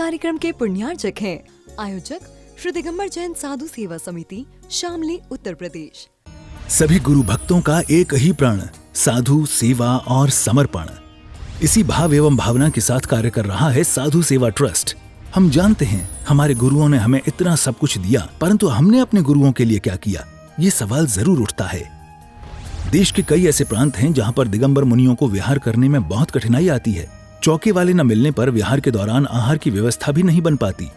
कार्यक्रम के पुण्यार्चक हैं आयोजक श्री दिगंबर जैन साधु सेवा समिति, शामली, उत्तर प्रदेश। सभी गुरु भक्तों का एक ही प्रण, साधु सेवा और समर्पण। इसी भाव एवं भावना के साथ कार्य कर रहा है साधु सेवा ट्रस्ट। हम जानते हैं हमारे गुरुओं ने हमें इतना सब कुछ दिया, परंतु हमने अपने गुरुओं के लिए क्या किया, ये सवाल जरूर उठता है। देश के कई ऐसे प्रांत हैं जहां पर दिगंबर मुनियों को विहार करने में बहुत कठिनाई आती है। चौके वाले न मिलने पर विहार के दौरान आहार की व्यवस्था भी नहीं बन पाती।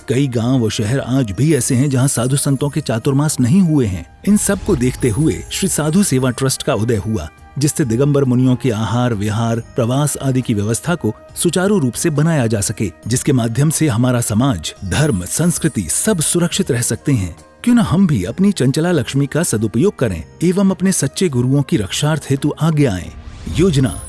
कई गांव व शहर आज भी ऐसे हैं जहां साधु संतों के चातुर्मास नहीं हुए हैं। इन सब को देखते हुए श्री साधु सेवा ट्रस्ट का उदय हुआ, जिससे दिगंबर मुनियों के आहार, विहार, प्रवास आदि की व्यवस्था को सुचारू रूप से बनाया जा सके, जिसके माध्यम से हमारा समाज, धर्म, संस्कृति सब सुरक्षित रह सकते हैं। क्यों न हम भी अपनी चंचला लक्ष्मी का सदुपयोग करें एवं अपने सच्चे गुरुओं की रक्षार्थ हेतु आगे आएं। योजना: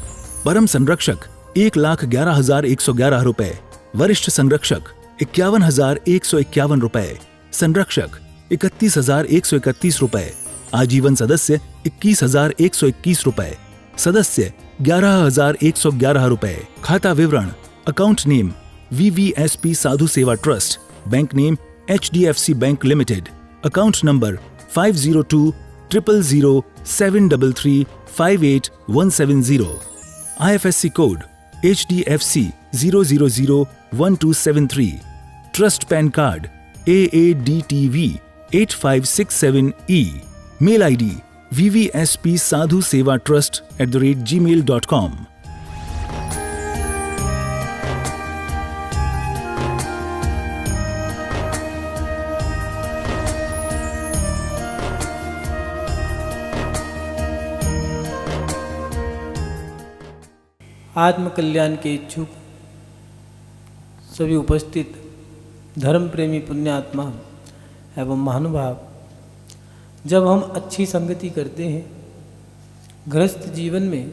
परम संरक्षक 1,11,111 रुपए, वरिष्ठ संरक्षक 51,151 रुपए, संरक्षक 31,131 रुपए, आजीवन सदस्य 21,121 रुपए, सदस्य 11,111 रुपए। खाता विवरण: account name VVSP Sadhu Seva trust, bank name HDFC bank limited, account number 50200073358170, IFSC code HDFC 0001273, trust PAN card AADTV 8567E, mail ID vvspsadhusevatrust@gmail.com। आत्म कल्याण के इच्छुक सभी उपस्थित धर्म प्रेमी पुण्यात्मा एवं महानुभाव, जब हम अच्छी संगति करते हैं, गृहस्थ जीवन में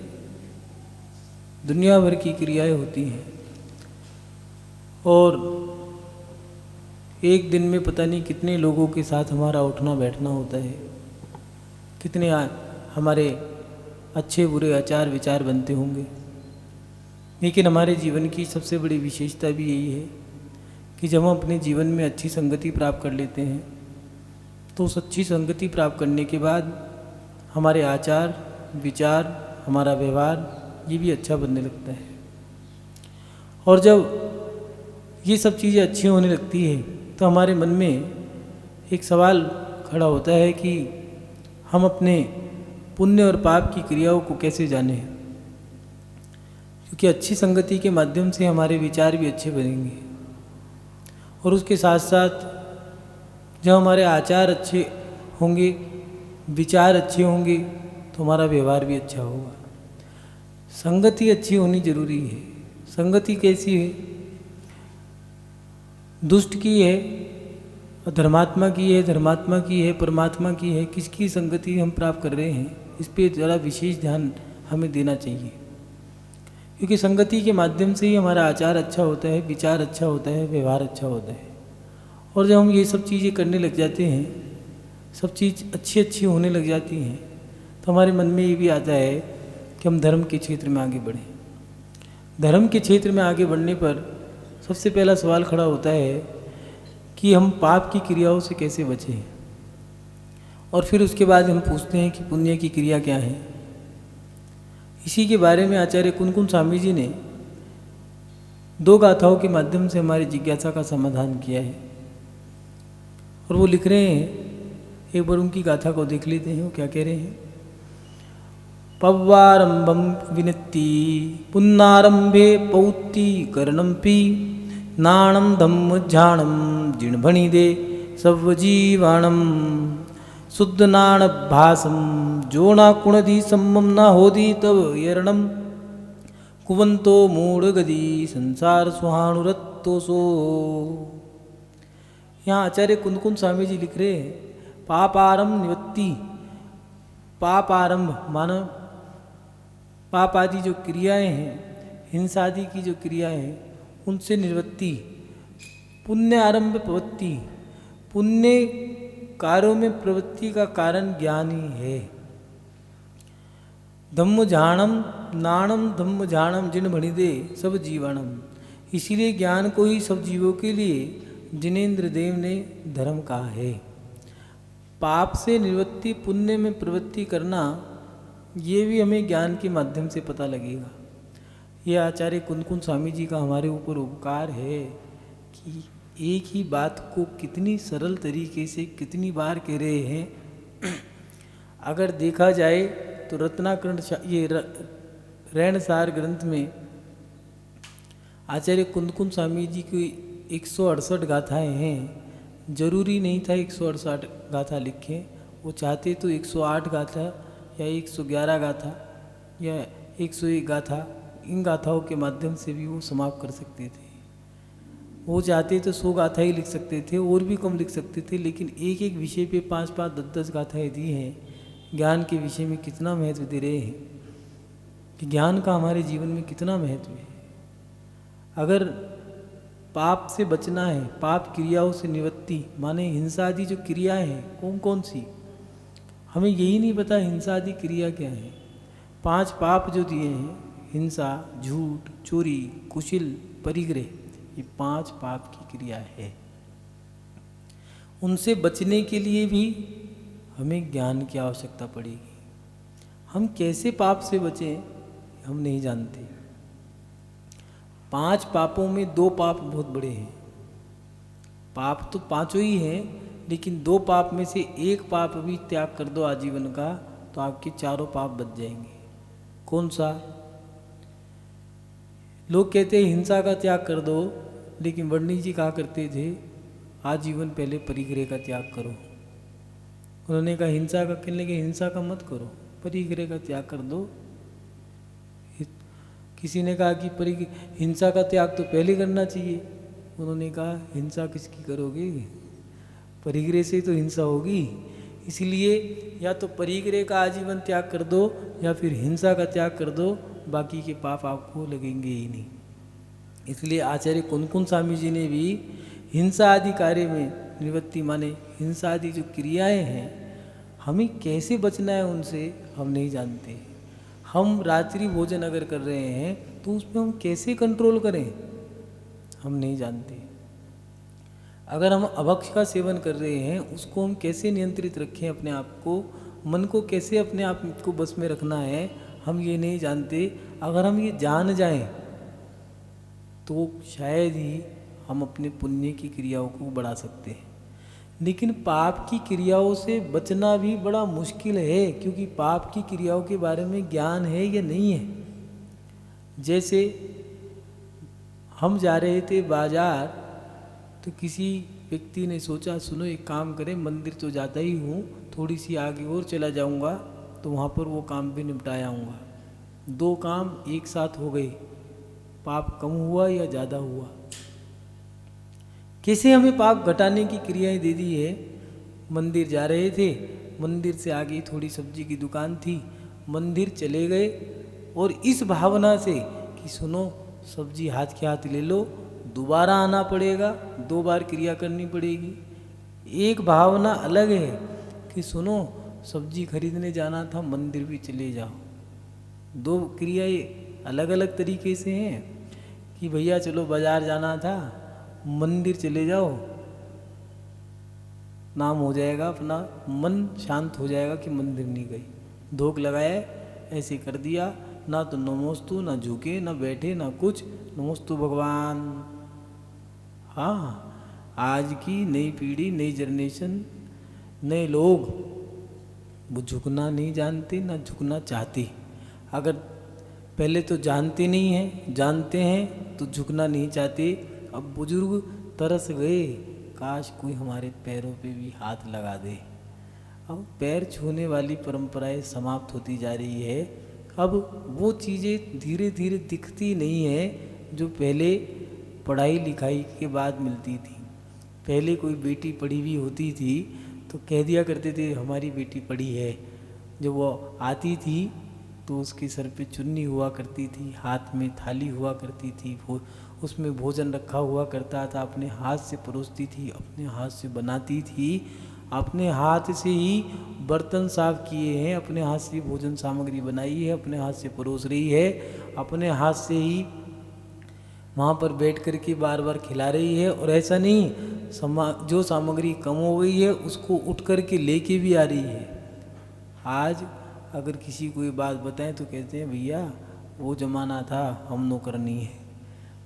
दुनिया भर की क्रियाएं होती हैं और एक दिन में पता नहीं कितने लोगों के साथ हमारा उठना बैठना होता है, कितने हमारे अच्छे बुरे आचार विचार बनते होंगे। लेकिन हमारे जीवन की सबसे बड़ी विशेषता भी यही है कि जब हम अपने जीवन में अच्छी संगति प्राप्त कर लेते हैं तो उस अच्छी संगति प्राप्त करने के बाद हमारे आचार विचार, हमारा व्यवहार ये भी अच्छा बनने लगता है। और जब ये सब चीज़ें अच्छी होने लगती है तो हमारे मन में एक सवाल खड़ा होता है कि हम अपने पुण्य और पाप की क्रियाओं को कैसे जानें, क्योंकि अच्छी संगति के माध्यम से हमारे विचार भी अच्छे बनेंगे और उसके साथ साथ जब हमारे आचार अच्छे होंगे, विचार अच्छे होंगे तो हमारा व्यवहार भी अच्छा होगा। संगति अच्छी होनी जरूरी है। संगति कैसी है? दुष्ट की है, धर्मात्मा की है, धर्मात्मा की है, परमात्मा की है, किसकी संगति हम प्राप्त कर रहे हैं, इस पर ज़रा विशेष ध्यान हमें देना चाहिए। क्योंकि संगति के माध्यम से ही हमारा आचार अच्छा होता है, विचार अच्छा होता है, व्यवहार अच्छा होता है। और जब हम ये सब चीज़ें करने लग जाते हैं, सब चीज़ अच्छी अच्छी होने लग जाती हैं, तो हमारे मन में ये भी आता है कि हम धर्म के क्षेत्र में आगे बढ़ें। धर्म के क्षेत्र में आगे बढ़ने पर सबसे पहला सवाल खड़ा होता है कि हम पाप की क्रियाओं से कैसे बचें, और फिर उसके बाद हम पूछते हैं कि पुण्य की क्रिया क्या है। इसी के बारे में आचार्य कुनकुन स्वामी जी ने 2 गाथाओं के माध्यम से हमारी जिज्ञासा का समाधान किया है और वो लिख रहे हैं। एक बार उनकी गाथा को देख लेते हैं, वो क्या कह रहे हैं। पव्वारंभम विनत्ति पुन्नारंभे पौत्ति करणम्पि नाणम धम्मझाणम जिणभणिदे सवजीवाणम शुद्ध नाणभासम जोना कुणदी सम्मम न होदी तब यरणम कुवंतो मूढ़गदी संसार सुहानुरत्तोसो। यहाँ आचार्य कुनकुन स्वामी जी लिख रहे हैं, पापारंभ निवत्ति, पाप आरंभ मानो पाप आदि जो क्रियाएं हैं, हिंसा आदि की जो क्रियाएं हैं, उनसे निवृत्ति, पुण्य आरंभ प्रवृत्ति, पुण्य कार्यों में प्रवृत्ति का कारण ज्ञान ही है। धम्म झाणम नाणम धम्म झाणम जिन भणिदे सब जीवनम, इसीलिए ज्ञान को ही सब जीवों के लिए जिनेंद्र देव ने धर्म कहा है। पाप से निवृत्ति, पुण्य में प्रवृत्ति करना, ये भी हमें ज्ञान के माध्यम से पता लगेगा। ये आचार्य कुंदकुंज स्वामी जी का हमारे ऊपर उपकार है कि एक ही बात को कितनी सरल तरीके से कितनी बार कह रहे हैं। अगर देखा जाए तो रत्नाकरण, ये रैणसार ग्रंथ में आचार्य कुंदकुंज स्वामी जी की 168 गाथाएँ हैं। जरूरी नहीं था 168 गाथा लिखें, वो चाहते तो 108 गाथा या 111 गाथा या 101 गाथा, इन गाथाओं के माध्यम से भी वो समाप्त कर सकते थे। वो चाहते तो 100 गाथा ही लिख सकते थे, और भी कम लिख सकते थे, लेकिन एक एक विषय पे 5-5, 10-10 गाथाएँ दी हैं। ज्ञान के विषय में कितना महत्व दे रहे हैं कि ज्ञान का हमारे जीवन में कितना महत्व है। अगर पाप से बचना है, पाप क्रियाओं से निवृत्ति, माने हिंसा आदि जो क्रियाएं हैं कौन कौन सी, हमें यही नहीं पता हिंसा आदि क्रिया क्या है। 5 पाप जो दिए हैं, हिंसा, झूठ, चोरी, कुशिल, परिग्रह, ये 5 पाप की क्रिया है। उनसे बचने के लिए भी हमें ज्ञान की आवश्यकता पड़ेगी। हम कैसे पाप से बचें हम नहीं जानते। 5 पापों में 2 पाप बहुत बड़े हैं। पाप तो 5 ही हैं, लेकिन 2 पाप में से 1 पाप भी त्याग कर दो आजीवन का, तो आपके 4 पाप बच जाएंगे। कौन सा? लोग कहते हैं हिंसा का त्याग कर दो, लेकिन वर्णी जी कहा करते थे आजीवन पहले परिग्रह का त्याग करो। उन्होंने कहा हिंसा का, कहने लगे हिंसा का मत करो, परिग्रह का त्याग कर दो। किसी ने कहा कि हिंसा का त्याग तो पहले करना चाहिए। उन्होंने कहा हिंसा किसकी करोगे, परिग्रह से तो हिंसा होगी। इसलिए या तो परिग्रह का आजीवन त्याग कर दो या फिर हिंसा का त्याग कर दो, बाकी के पाप आपको लगेंगे ही नहीं। इसलिए आचार्य कुंदकुंज स्वामी जी ने भी हिंसा आदि कार्य में निवृत्ति, माने हिंसा आदि जो क्रियाएं हैं, हमें कैसे बचना है उनसे हम नहीं जानते। हम रात्रि भोजन अगर कर रहे हैं तो उसमें हम कैसे कंट्रोल करें हम नहीं जानते। अगर हम अभक्ष का सेवन कर रहे हैं उसको हम कैसे नियंत्रित रखें, अपने आप को, मन को कैसे अपने आप को बस में रखना है हम ये नहीं जानते। अगर हम ये जान जाएं तो शायद ही हम अपने पुण्य की क्रियाओं को बढ़ा सकते हैं। लेकिन पाप की क्रियाओं से बचना भी बड़ा मुश्किल है, क्योंकि पाप की क्रियाओं के बारे में ज्ञान है या नहीं है। जैसे हम जा रहे थे बाजार, तो किसी व्यक्ति ने सोचा सुनो एक काम करें, मंदिर तो जाता ही हूँ, थोड़ी सी आगे और चला जाऊँगा तो वहाँ पर वो काम भी निपटाया आऊँगा। 2 काम एक साथ हो गए, पाप कम हुआ या ज़्यादा हुआ। कैसे हमें पाप घटाने की क्रियाएं दे दी है। मंदिर जा रहे थे, मंदिर से आगे थोड़ी सब्जी की दुकान थी, मंदिर चले गए और इस भावना से कि सुनो सब्जी हाथ के हाथ ले लो, दोबारा आना पड़ेगा, 2 बार क्रिया करनी पड़ेगी। एक भावना अलग है कि सुनो सब्जी खरीदने जाना था, मंदिर भी चले जाओ। 2 क्रियाएं अलग अलग तरीके से हैं कि भैया चलो बाजार जाना था, मंदिर चले जाओ, नाम हो जाएगा, अपना मन शांत हो जाएगा कि मंदिर नहीं गई। धोख लगाए ऐसे कर दिया, ना तो नमोस्तु, ना झुके, ना बैठे, ना कुछ, नमोस्तु भगवान। हाँ, आज की नई पीढ़ी, नई जनरेशन, नए लोग वो झुकना नहीं जानते, ना झुकना चाहते। अगर पहले तो जानते नहीं हैं, जानते हैं तो झुकना नहीं चाहते। अब बुजुर्ग तरस गए, काश कोई हमारे पैरों पे भी हाथ लगा दे। अब पैर छूने वाली परंपराएं समाप्त होती जा रही है। अब वो चीज़ें धीरे धीरे दिखती नहीं है जो पहले पढ़ाई लिखाई के बाद मिलती थी। पहले कोई बेटी पढ़ी हुई होती थी तो कह दिया करते थे हमारी बेटी पढ़ी है। जब वो आती थी तो उसके सर पे चुन्नी हुआ करती थी, हाथ में थाली हुआ करती थी, उसमें भोजन रखा हुआ करता था, अपने हाथ से परोसती थी, अपने हाथ से बनाती थी, अपने हाथ से ही बर्तन साफ किए हैं, अपने हाथ से भोजन सामग्री बनाई है, अपने हाथ से परोस रही है, अपने हाथ से ही वहाँ पर बैठ कर के बार बार खिला रही है। और ऐसा नहीं, जो सामग्री कम हो गई है उसको उठ कर के लेके भी आ रही है। आज अगर किसी को ये बात बताएं तो कहते हैं भैया वो ज़माना था, हम नौकर नहीं है।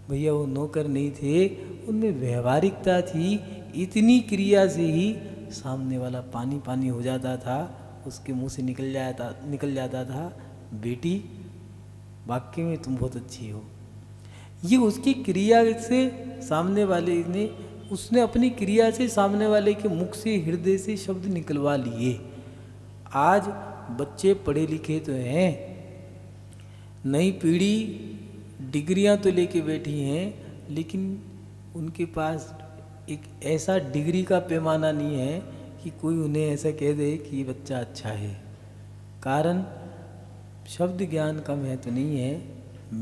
भैया वो नौकर नहीं थे, उनमें व्यवहारिकता थी। इतनी क्रिया से ही सामने वाला पानी पानी हो जाता था, उसके मुंह से निकल जाता था, बेटी वाकई में तुम बहुत अच्छी हो। ये उसकी क्रिया से सामने वाले ने, उसने अपनी क्रिया से सामने वाले के मुख से, हृदय से शब्द निकलवा लिए। आज बच्चे पढ़े लिखे तो हैं, नई पीढ़ी डिग्रियां तो लेके बैठी हैं, लेकिन उनके पास एक ऐसा डिग्री का पैमाना नहीं है कि कोई उन्हें ऐसा कह दे कि ये बच्चा अच्छा है। कारण शब्द ज्ञान का महत्व नहीं है,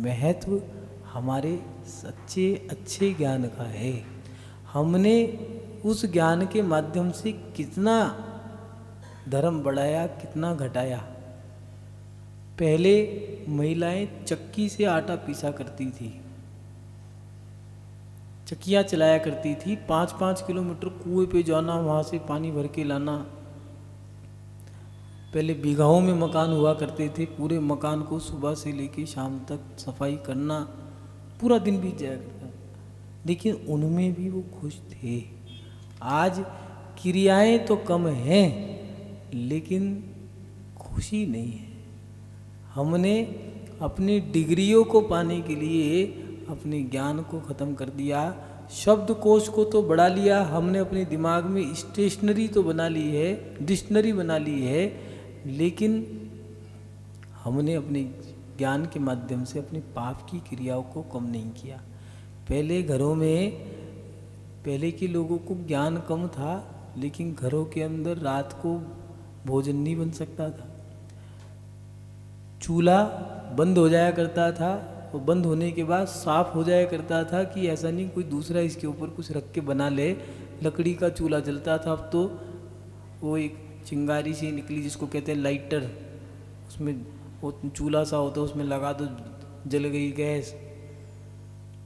महत्व हमारे सच्चे अच्छे ज्ञान का है। हमने उस ज्ञान के माध्यम से कितना धर्म बढ़ाया, कितना घटाया। पहले महिलाएं चक्की से आटा पीसा करती थी, चक्कियाँ चलाया करती थी, 5-5 किलोमीटर कुएं पे जाना, वहाँ से पानी भर के लाना। पहले बीघाओं में मकान हुआ करते थे, पूरे मकान को सुबह से लेके शाम तक सफाई करना, पूरा दिन बीत जाया करता, लेकिन उनमें भी वो खुश थे। आज क्रियाएं तो कम हैं, लेकिन खुशी नहीं है। हमने अपनी डिग्रियों को पाने के लिए अपने ज्ञान को ख़त्म कर दिया। शब्दकोश को तो बढ़ा लिया हमने, अपने दिमाग में स्टेशनरी तो बना ली है, डिक्शनरी बना ली है, लेकिन हमने अपने ज्ञान के माध्यम से अपने पाप की क्रियाओं को कम नहीं किया। पहले घरों में, पहले के लोगों को ज्ञान कम था, लेकिन घरों के अंदर रात को भोजन नहीं बन सकता था। चूल्हा बंद हो जाया करता था, वो बंद होने के बाद साफ हो जाया करता था कि ऐसा नहीं कोई दूसरा इसके ऊपर कुछ रख के बना ले। लकड़ी का चूल्हा जलता था। अब तो वो एक चिंगारी सी निकली जिसको कहते हैं लाइटर, उसमें वो चूल्हा सा होता है, उसमें लगा दो, जल गई गैस।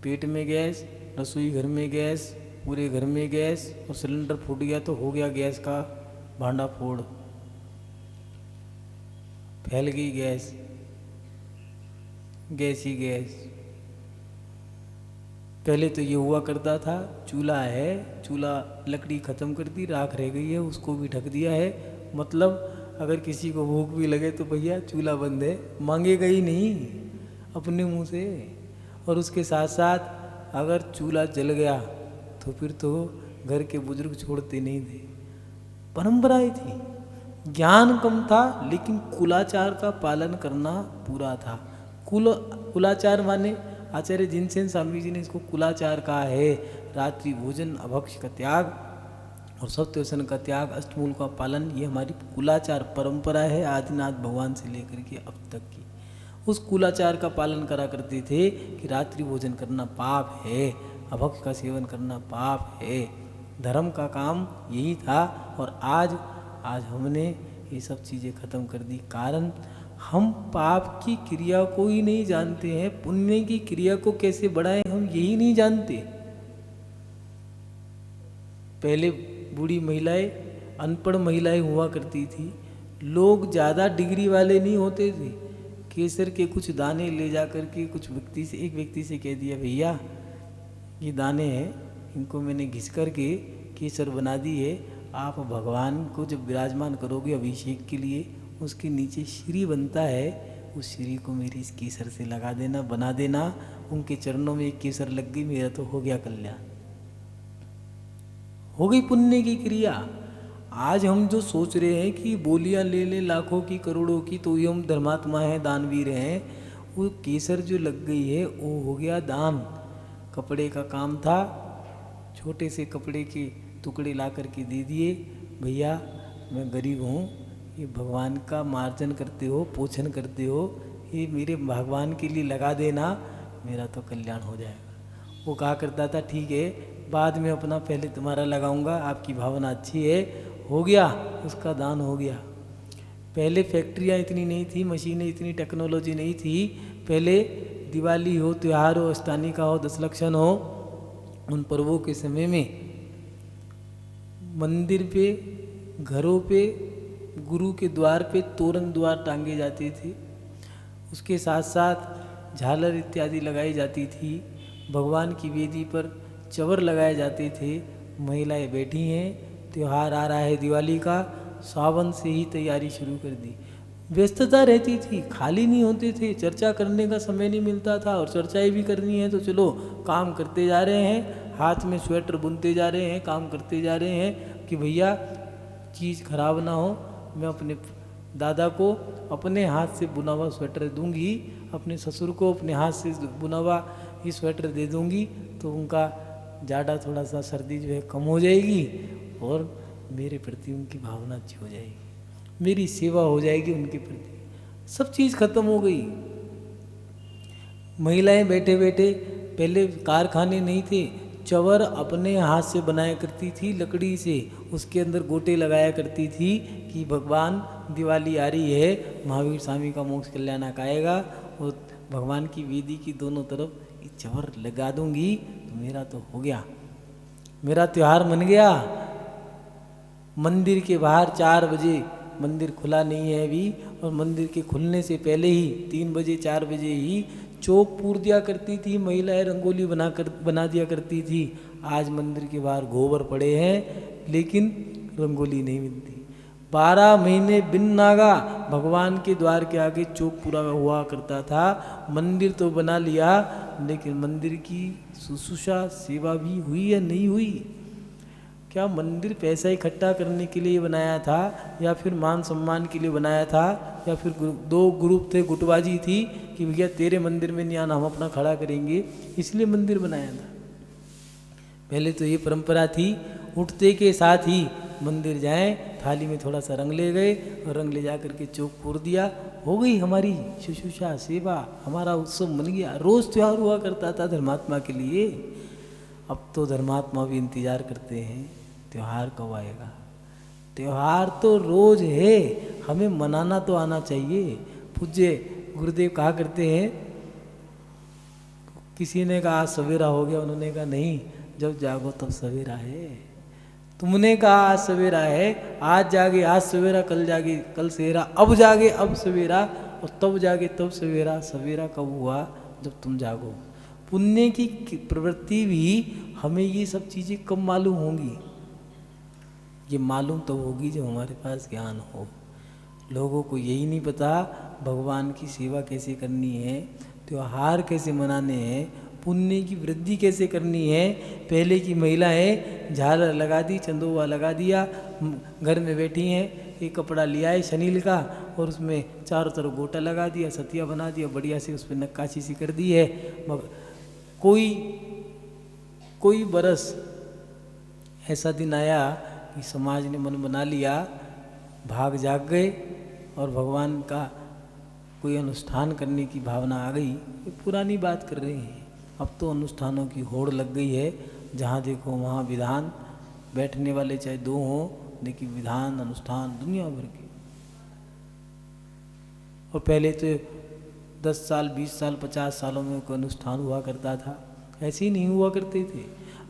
पेट में गैस, रसोई घर में गैस, पूरे घर में गैस, और सिलेंडर फूट गया तो हो गया गैस का भांडा फोड़, फैल गई गैस, गैस ही गैस। पहले तो ये हुआ करता था, चूल्हा है, चूल्हा लकड़ी ख़त्म कर दी, राख रह गई है, उसको भी ढक दिया है। मतलब अगर किसी को भूख भी लगे तो भैया चूल्हा बंद है, मांगेगा ही नहीं अपने मुंह से। और उसके साथ साथ अगर चूल्हा जल गया तो फिर तो घर के बुजुर्ग छोड़ते नहीं थे, परंपराएं थी। ज्ञान कम था, लेकिन कुलाचार का पालन करना पूरा था। कुलाचार माने आचार्य जिनसेन स्वामी जी ने इसको कुलाचार कहा है। रात्रि भोजन, अभक्ष का त्याग और सत्यवसन का त्याग, अष्टमूल का पालन, ये हमारी कुलाचार परंपरा है आदिनाथ भगवान से लेकर के अब तक की। उस कुलाचार का पालन करा करते थे कि रात्रि भोजन करना पाप है, अभक्ष का सेवन करना पाप है। धर्म का काम यही था। और आज हमने ये सब चीज़ें ख़त्म कर दी। कारण हम पाप की क्रिया को ही नहीं जानते हैं, पुण्य की क्रिया को कैसे बढ़ाएं हम यही नहीं जानते। पहले बूढ़ी महिलाएं, अनपढ़ महिलाएं हुआ करती थी, लोग ज़्यादा डिग्री वाले नहीं होते थे। केसर के कुछ दाने ले जा कर के एक व्यक्ति से कह दिया, भैया ये दाने हैं, इनको मैंने घिस कर के केसर बना दी है, आप भगवान को जब विराजमान करोगे अभिषेक के लिए, उसके नीचे श्री बनता है, उस श्री को मेरी इस केसर से लगा देना, बना देना। उनके चरणों में एक केसर लग गई, मेरा तो हो गया कल्याण, हो गई पुण्य की क्रिया। आज हम जो सोच रहे हैं कि बोलियां ले ले लाखों की करोड़ों की तो ये हम धर्मात्मा हैं, दानवीर हैं, वो केसर जो लग गई है वो हो गया दान। कपड़े का काम था, छोटे से कपड़े के टुकड़े ला करके दे दिए, भैया मैं गरीब हूँ, ये भगवान का मार्जन करते हो, पोषण करते हो, ये मेरे भगवान के लिए लगा देना, मेरा तो कल्याण हो जाएगा। वो कहा करता था ठीक है, बाद में अपना पहले तुम्हारा लगाऊंगा, आपकी भावना अच्छी है। हो गया, उसका दान हो गया। पहले फैक्ट्रियाँ इतनी नहीं थी, मशीनें इतनी टेक्नोलॉजी नहीं थी, पहले दिवाली हो, त्यौहार हो, अष्टानी का हो, 10 लक्षण हो, उन पर्वों के समय में मंदिर पे, घरों पे, गुरु के द्वार पे तोरण द्वार टांगे जाते थे। उसके साथ साथ झालर इत्यादि लगाई जाती थी। भगवान की वेदी पर चवर लगाए जाते थे। महिलाएं बैठी हैं, त्यौहार आ रहा है दिवाली का, सावन से ही तैयारी शुरू कर दी। व्यस्तता रहती थी, खाली नहीं होते थे, चर्चा करने का समय नहीं मिलता था। और चर्चाएं भी करनी है तो चलो काम करते जा रहे हैं, हाथ में स्वेटर बुनते जा रहे हैं, काम करते जा रहे हैं कि भैया चीज़ खराब ना हो। मैं अपने दादा को अपने हाथ से बुना हुआ स्वेटर दूंगी, अपने ससुर को अपने हाथ से बुना हुआ ये स्वेटर दे दूंगी, तो उनका ज़्यादा थोड़ा सा सर्दी जो है कम हो जाएगी और मेरे प्रति उनकी भावना अच्छी हो जाएगी, मेरी सेवा हो जाएगी उनके प्रति। सब चीज़ खत्म हो गई। महिलाएं बैठे बैठे, पहले कारखाने नहीं थे, चवर अपने हाथ से बनाया करती थी लकड़ी से, उसके अंदर गोटे लगाया करती थी कि भगवान दिवाली आ रही है, महावीर स्वामी का मोक्ष कल्याणक आएगा और भगवान की वेदी की दोनों तरफ ये चवर लगा दूंगी तो मेरा तो हो गया, मेरा त्यौहार मन गया। मंदिर के बाहर 4 बजे, मंदिर खुला नहीं है अभी, और मंदिर के खुलने से पहले ही 3 बजे 4 बजे ही चौक पूर दिया करती थी महिलाएं, रंगोली बना दिया करती थी। आज मंदिर के बाहर गोबर पड़े हैं लेकिन रंगोली नहीं मिलती। 12 महीने बिन नागा भगवान के द्वार के आगे चौक पूरा हुआ करता था। मंदिर तो बना लिया लेकिन मंदिर की शुश्रूषा सेवा भी हुई या नहीं हुई? क्या मंदिर पैसा इकट्ठा करने के लिए बनाया था या फिर मान सम्मान के लिए बनाया था, या फिर 2 ग्रुप थे, गुटबाजी थी कि भैया तेरे मंदिर में नहीं आना, हम अपना खड़ा करेंगे, इसलिए मंदिर बनाया था? पहले तो ये परंपरा थी, उठते के साथ ही मंदिर जाएं, थाली में थोड़ा सा रंग ले गए और रंग ले जा करके चौक पूर दिया, हो गई हमारी शुश्रूषा सेवा, हमारा उत्सव मन गया। रोज़ त्यौहार हुआ करता था धर्मात्मा के लिए। अब तो धर्मात्मा भी इंतजार करते हैं त्यौहार कब आएगा। त्यौहार तो रोज है, हमें मनाना तो आना चाहिए। पूज्य गुरुदेव कहा करते हैं, किसी ने कहा आज सवेरा हो गया, उन्होंने कहा नहीं, जब जागो तब सवेरा है। तुमने कहा आज सवेरा है, आज जागे आज सवेरा, कल जागे कल सवेरा, अब जागे अब सवेरा, और तब जागे तब सवेरा। सवेरा कब हुआ? जब तुम जागो। पुण्य की प्रवृत्ति भी हमें ये सब चीज़ें कब मालूम होंगी? ये मालूम तो होगी जब हमारे पास ज्ञान हो। लोगों को यही नहीं पता भगवान की सेवा कैसे करनी है, त्योहार कैसे मनाने हैं, पुण्य की वृद्धि कैसे करनी है। पहले की महिलाएं झालर लगा दी, चंदोवा लगा दिया, घर में बैठी हैं, एक कपड़ा लिया है शनील का और उसमें चारों तरफ गोटा लगा दिया, सतिया बना दिया, बढ़िया से उस पर नक्काशी सी कर दी है। मगर कोई बरस ऐसा दिन आया कि समाज ने मन बना लिया, भाग जाग गए और भगवान का कोई अनुष्ठान करने की भावना आ गई। ये पुरानी बात कर रहे हैं। अब तो अनुष्ठानों की होड़ लग गई है, जहाँ देखो वहाँ विधान, बैठने वाले चाहे 2 हों लेकिन विधान अनुष्ठान दुनिया भर के। और पहले तो 10 साल 20 साल 50 सालों में कोई अनुष्ठान हुआ करता था, ऐसे ही नहीं हुआ करते थे।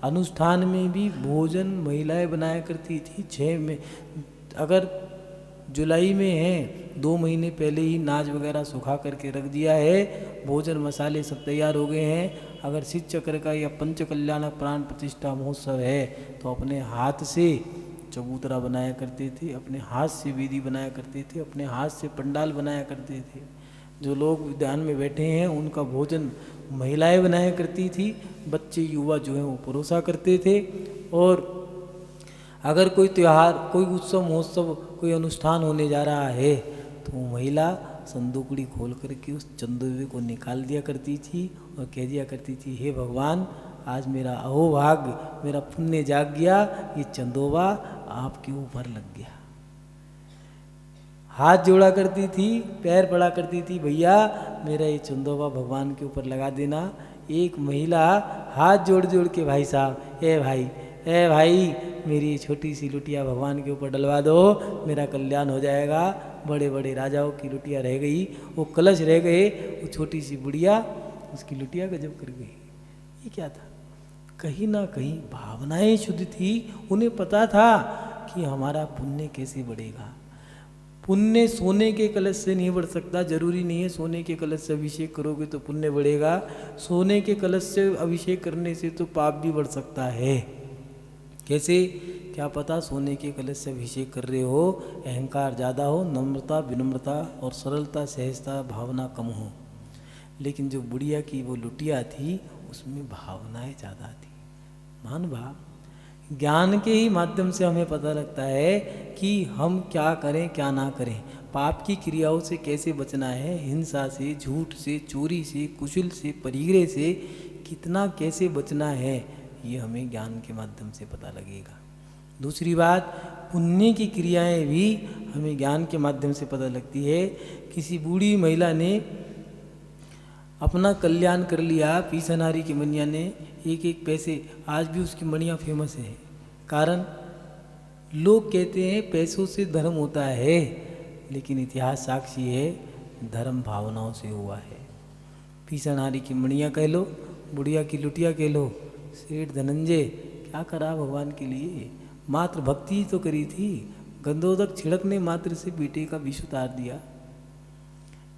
अनुष्ठान में भी भोजन महिलाएं बनाया करती थी। 6 में अगर जुलाई में है, 2 महीने पहले ही नाच वगैरह सुखा करके रख दिया है, भोजन मसाले सब तैयार हो गए हैं। अगर शिव चक्र का या पंच कल्याणक प्राण प्रतिष्ठा महोत्सव है तो अपने हाथ से चबूतरा बनाया करते थे, अपने हाथ से वेदी बनाया करते थे, अपने हाथ से पंडाल बनाया करते थे। जो लोग ध्यान में बैठे हैं उनका भोजन महिलाएं बनाया करती थी, बच्चे युवा जो हैं वो परोसा करते थे। और अगर कोई त्यौहार, कोई उत्सव महोत्सव, कोई अनुष्ठान होने जा रहा है तो महिला संदूकड़ी खोल करके उस चंदोवे को निकाल दिया करती थी और कह दिया करती थी, हे भगवान आज मेरा अहोभाग्य, मेरा पुण्य जाग गया, ये चंदोवा आपके ऊपर लग गया। हाथ जोड़ा करती थी, पैर पड़ा करती थी, भैया मेरा ये चंदोवा भगवान के ऊपर लगा देना। एक महिला हाथ जोड़ जोड़ के, भाई साहब, ए भाई मेरी ये छोटी सी लुटिया भगवान के ऊपर डलवा दो, मेरा कल्याण हो जाएगा। बड़े बड़े राजाओं की लुटिया रह गई, वो कलश रह गए, वो छोटी सी बुढ़िया उसकी लुटिया गजब कर गई। ये क्या था? कहीं ना कहीं भावनाएं शुद्ध थी, उन्हें पता था कि हमारा पुण्य कैसे बढ़ेगा। पुण्य सोने के कलश से नहीं बढ़ सकता। जरूरी नहीं है सोने के कलश से अभिषेक करोगे तो पुण्य बढ़ेगा। सोने के कलश से अभिषेक करने से तो पाप भी बढ़ सकता है। कैसे? क्या पता सोने के कलश से अभिषेक कर रहे हो, अहंकार ज़्यादा हो, नम्रता, विनम्रता और सरलता, सहजता, भावना कम हो। लेकिन जो बुढ़िया की वो लुटिया थी, उसमें भावनाएं ज़्यादा थी। महानुभाव, ज्ञान के ही माध्यम से हमें पता लगता है कि हम क्या करें क्या ना करें, पाप की क्रियाओं से कैसे बचना है, हिंसा से, झूठ से, चोरी से, कुशल से, परिग्रह से कितना कैसे बचना है, ये हमें ज्ञान के माध्यम से पता लगेगा। दूसरी बात, पुण्य की क्रियाएं भी हमें ज्ञान के माध्यम से पता लगती है। किसी बूढ़ी महिला ने अपना कल्याण कर लिया, पीसनारी की मनिया ने एक एक पैसे, आज भी उसकी मणियाँ फेमस है। कारण लोग कहते हैं पैसों से धर्म होता है, लेकिन इतिहास साक्षी है धर्म भावनाओं से हुआ है। पीसनारी की मणियाँ कह लो, बुढ़िया की लुटिया कह लो, सेठ धनंजय क्या करा भगवान के लिए? मात्र भक्ति तो करी थी। गंधोदक छिड़कने मात्र से बेटे का विष उतार दिया।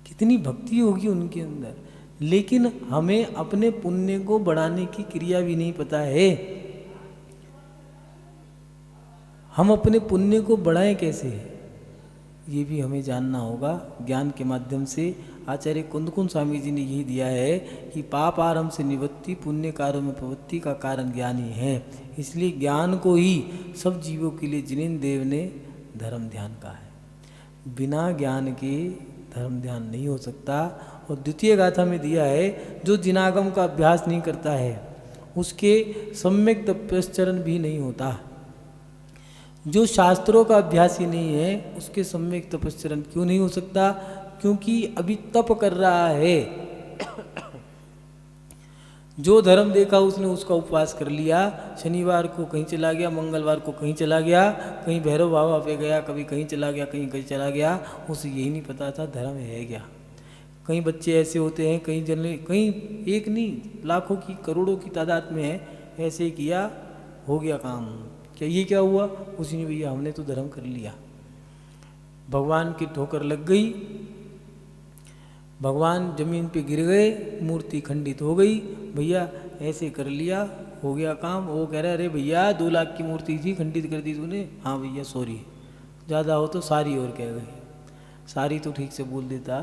कितनी भक्ति होगी उनके अंदर। लेकिन हमें अपने पुण्य को बढ़ाने की क्रिया भी नहीं पता है। हम अपने पुण्य को बढ़ाएं कैसे, ये भी हमें जानना होगा ज्ञान के माध्यम से। आचार्य कुंदकुंद स्वामी जी ने यही दिया है कि पाप आरंभ से निवृत्ति, पुण्य कार्यों में प्रवृत्ति का कारण ज्ञान ही है। इसलिए ज्ञान को ही सब जीवों के लिए जिनेन्द्र देव ने धर्म ध्यान कहा है। बिना ज्ञान के धर्म ध्यान नहीं हो सकता। और द्वितीय गाथा में दिया है, जो जिनागम का अभ्यास नहीं करता है उसके सम्यक तपश्चरण भी नहीं होता। जो शास्त्रों का अभ्यास ही नहीं है उसके सम्यक तपश्चरण क्यों नहीं हो सकता? क्योंकि अभी तप कर रहा है। जो धर्म देखा उसने उसका उपवास कर लिया। शनिवार को कहीं चला गया, मंगलवार को कहीं चला गया, कहीं भैरव बाबा पे गया, कभी कहीं चला गया, कहीं चला गया। उसे यही नहीं पता था धर्म है क्या। कई बच्चे ऐसे होते हैं, कई जन, कहीं एक नहीं लाखों की करोड़ों की तादाद में है, ऐसे किया हो गया काम। क्या ये क्या हुआ? उसी ने भैया हमने तो धर्म कर लिया। भगवान की ठोकर लग गई, भगवान जमीन पे गिर गए, मूर्ति खंडित हो गई। भैया ऐसे कर लिया, हो गया काम। वो कह रहे अरे भैया 2 लाख की मूर्ति थी, खंडित कर दी तूने। हाँ भैया सॉरी, ज़्यादा हो तो सारी और कह गए। सारी तो ठीक से बोल देता।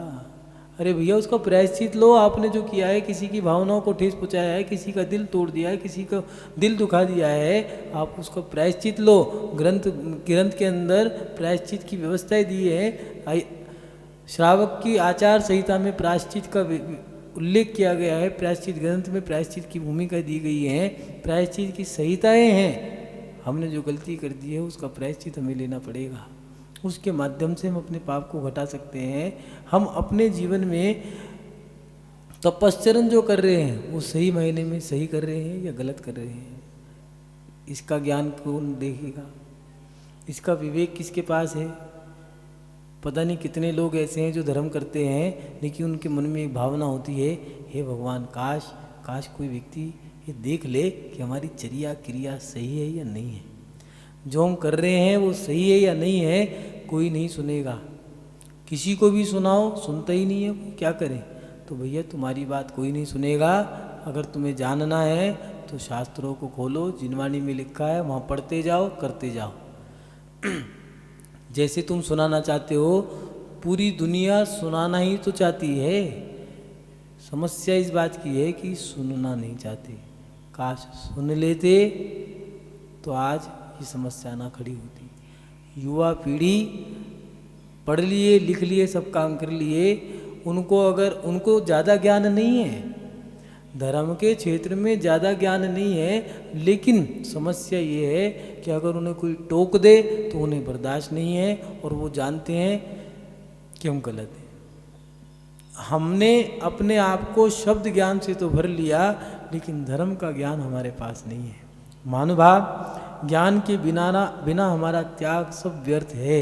अरे भैया उसका प्रायश्चित लो, आपने जो किया है, किसी की भावनाओं को ठेस पहुँचाया है, किसी का दिल तोड़ दिया है, किसी का दिल दुखा दिया है, आप उसका प्रायश्चित लो। ग्रंथ के अंदर प्रायश्चित की व्यवस्थाएं दी है। श्रावक की आचार संहिता में प्रायश्चित का उल्लेख किया गया है। प्रायश्चित ग्रंथ में प्रायश्चित की भूमिका दी गई है, प्रायश्चित की संहिताएं हैं। हमने जो गलती कर दी है उसका प्रायश्चित हमें लेना पड़ेगा। उसके माध्यम से हम अपने पाप को घटा सकते हैं। हम अपने जीवन में तपश्चरण जो कर रहे हैं वो सही मायने में सही कर रहे हैं या गलत कर रहे हैं, इसका ज्ञान कौन देखेगा? इसका विवेक किसके पास है? पता नहीं कितने लोग ऐसे हैं जो धर्म करते हैं, लेकिन उनके मन में एक भावना होती है, हे भगवान काश कोई व्यक्ति ये देख ले कि हमारी चर्या क्रिया सही है या नहीं है, जो हम कर रहे हैं वो सही है या नहीं है। कोई नहीं सुनेगा, किसी को भी सुनाओ सुनता ही नहीं है, क्या करें? तो भैया तुम्हारी बात कोई नहीं सुनेगा। अगर तुम्हें जानना है तो शास्त्रों को खोलो, जिनवाणी में लिखा है वहाँ पढ़ते जाओ, करते जाओ। जैसे तुम सुनाना चाहते हो, पूरी दुनिया सुनाना ही तो चाहती है। समस्या इस बात की है कि सुनना नहीं चाहते। काश सुन लेते तो आज ये समस्या ना खड़ी होती। युवा पीढ़ी पढ़ लिए, लिख लिए, सब काम कर लिए, उनको ज़्यादा ज्ञान नहीं है, धर्म के क्षेत्र में ज़्यादा ज्ञान नहीं है, लेकिन समस्या ये है कि अगर उन्हें कोई टोक दे तो उन्हें बर्दाश्त नहीं है और वो जानते हैं कि हम गलत हैं। हमने अपने आप को शब्द ज्ञान से तो भर लिया, लेकिन धर्म का ज्ञान हमारे पास नहीं है। महानुभाव, ज्ञान के बिना हमारा त्याग सब व्यर्थ है।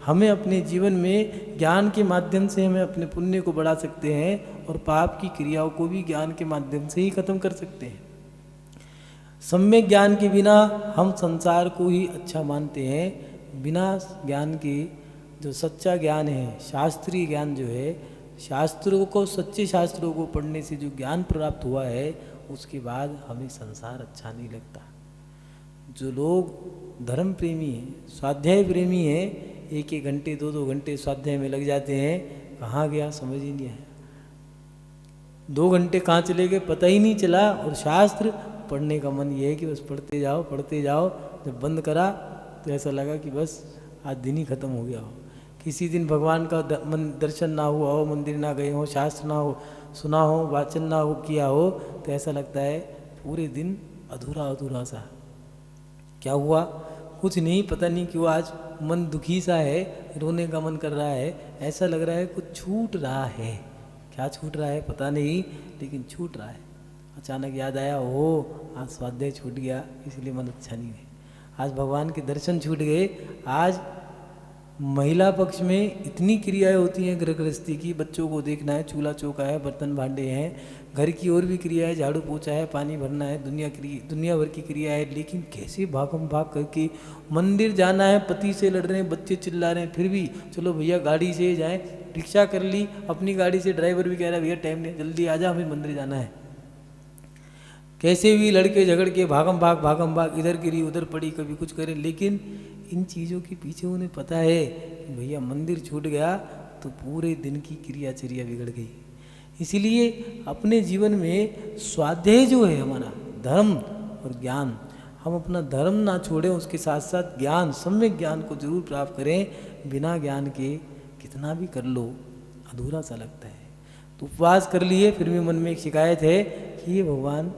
हमें अपने जीवन में ज्ञान के माध्यम से हमें अपने पुण्य को बढ़ा सकते हैं और पाप की क्रियाओं को भी ज्ञान के माध्यम से ही खत्म कर सकते हैं। सम्यक ज्ञान के बिना हम संसार को ही अच्छा मानते हैं। बिना ज्ञान के जो सच्चा ज्ञान है, शास्त्रीय ज्ञान जो है, शास्त्रों को, सच्चे शास्त्रों को पढ़ने से जो ज्ञान प्राप्त हुआ है, उसके बाद हमें संसार अच्छा नहीं लगता। जो लोग धर्म प्रेमी हैं, स्वाध्याय प्रेमी हैं, 1-1 घंटे 2-2 घंटे स्वाध्याय में लग जाते हैं, कहाँ गया समझ ही नहीं आया, 2 घंटे कहाँ चले गए पता ही नहीं चला। और शास्त्र पढ़ने का मन ये है कि बस पढ़ते जाओ पढ़ते जाओ। जब बंद करा तो ऐसा लगा कि बस आज दिन ही खत्म हो गया हो। किसी दिन भगवान का दर्शन ना हुआ हो, मंदिर ना गए हो, शास्त्र ना हो सुना हो, वाचन ना हो किया हो, तो ऐसा लगता है पूरे दिन अधूरा अधूरा सा। क्या हुआ? कुछ नहीं, पता नहीं क्यों आज मन दुखी सा है, रोने का मन कर रहा है, ऐसा लग रहा है कुछ छूट रहा है। क्या छूट रहा है पता नहीं, लेकिन छूट रहा है। अचानक याद आया, ओ आज स्वाध्याय छूट गया, इसलिए मन अच्छा नहीं है। आज भगवान के दर्शन छूट गए। आज महिला पक्ष में इतनी क्रियाएं होती हैं गृह गृहस्थी की, बच्चों को देखना है, चूल्हा चौका है, बर्तन भांडे हैं, घर की और भी क्रिया है, झाड़ू पोछा है, पानी भरना है, दुनिया भर की क्रिया है। लेकिन कैसे भागम भाग करके मंदिर जाना है, पति से लड़ रहे हैं, बच्चे चिल्ला रहे हैं, फिर भी चलो भैया गाड़ी से जाएं, रिक्शा कर ली अपनी गाड़ी से, ड्राइवर भी कह रहा है भैया टाइम नहीं, जल्दी आ जा, हमें मंदिर जाना है। कैसे भी लड़के झगड़ के भागम भाग, इधर गिरी उधर पड़ी, कभी कुछ करें, लेकिन इन चीज़ों के पीछे उन्हें पता है कि भैया मंदिर छूट गया तो पूरे दिन की क्रियाचर्या बिगड़ गई। इसीलिए अपने जीवन में स्वाध्याय जो है हमारा धर्म और ज्ञान, हम अपना धर्म ना छोड़ें, उसके साथ साथ ज्ञान, सम्यक ज्ञान को जरूर प्राप्त करें। बिना ज्ञान के कितना भी कर लो अधूरा सा लगता है। तो उपवास कर लिए, फिर भी मन में एक शिकायत है कि ये भगवान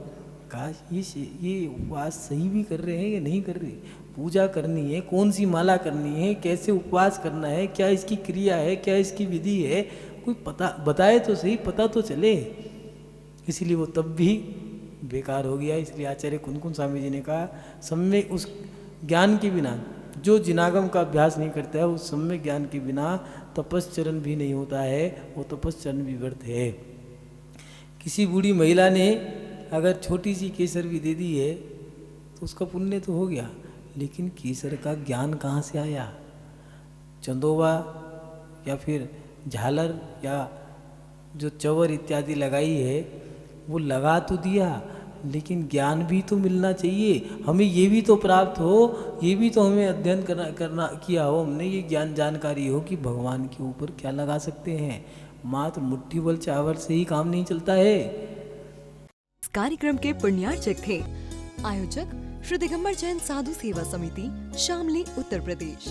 काश ये उपवास सही भी कर रहे हैं या नहीं कर रहे, पूजा करनी है, कौन सी माला करनी है, कैसे उपवास करना है, क्या इसकी क्रिया है, क्या इसकी विधि है, कोई पता बताए तो सही, पता तो चले। इसीलिए वो तब भी बेकार हो गया। इसलिए आचार्य कुनकुन स्वामी जी ने कहा, सम्यक उस ज्ञान के बिना, जो जिनागम का अभ्यास नहीं करता है, उस सम्यक ज्ञान के बिना तपस्चरण भी नहीं होता है, वो तपस्चरण भी व्यर्थ है। किसी बूढ़ी महिला ने अगर छोटी सी केसर भी दे दी है तो उसका पुण्य तो हो गया, लेकिन केसर का ज्ञान कहाँ से आया? चंदोवा या फिर झालर या जो चवर इत्यादि लगाई है वो लगा तो दिया, लेकिन ज्ञान भी तो मिलना चाहिए। हमें ये भी तो प्राप्त हो, ये भी तो हमें अध्ययन करना किया हो, हमने ये ज्ञान जानकारी हो कि भगवान के ऊपर क्या लगा सकते हैं। मात्र मुट्ठी भर चावल से ही काम नहीं चलता है। इस कार्यक्रम के पुण्यार्चक थे आयोजक श्री दिगंबर जैन साधु सेवा समिति, शामली, उत्तर प्रदेश।